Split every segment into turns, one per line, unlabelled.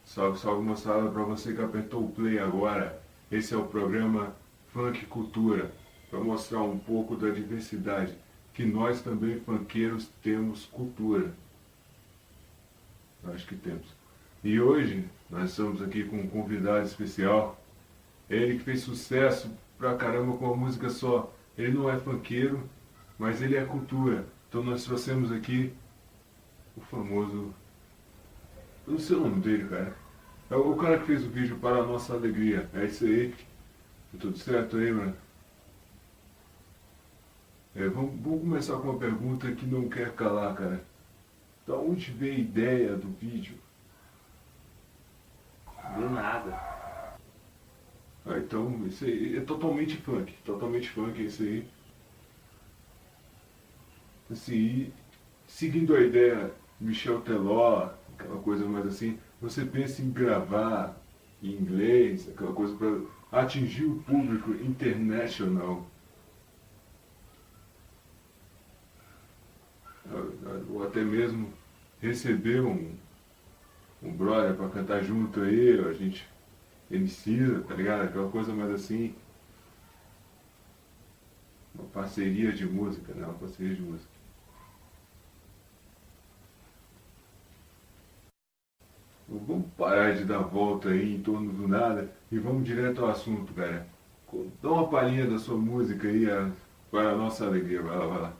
Salve, salve moçada, para você que apertou o play agora. Esse é o programa Funk Cultura, para mostrar um pouco da diversidade, que nós também funkeiros temos cultura. Acho que temos. E hoje nós estamos aqui com um convidado especial, ele que fez sucesso pra caramba com uma música só. Ele não é funkeiro, mas ele é cultura. Então nós trouxemos aqui o famoso... Eu não sei o nome dele, cara. É o cara que fez o vídeo Para a Nossa Alegria. É isso aí. Tá tudo certo aí, mano? Vamos começar com uma pergunta que não quer calar, cara. Da onde veio a ideia do vídeo?
Do nada.
Então isso aí é totalmente funk isso aí. Assim, e seguindo a ideia Michel Teló, aquela coisa mais assim, você pensa em gravar em inglês, aquela coisa para atingir o público international. Ou até mesmo receber um brother para cantar junto aí, a gente emicida, tá ligado? Aquela coisa mais assim, uma parceria de música, né? Uma parceria de música. Vamos parar de dar volta aí em torno do nada e vamos direto ao assunto, cara. Dá uma palhinha da sua música aí, para a nossa alegria. Vai lá, vai lá.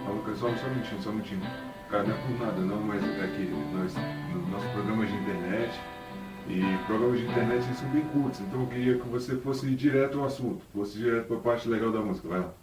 Calma, cara, só um minutinho, só um minutinho. Cara, não é por nada não, mas é que nós, no nosso programa de internet, e programas de internet eles são bem curtos, então eu queria que você fosse direto ao assunto, fosse direto para a parte legal da música, vai lá.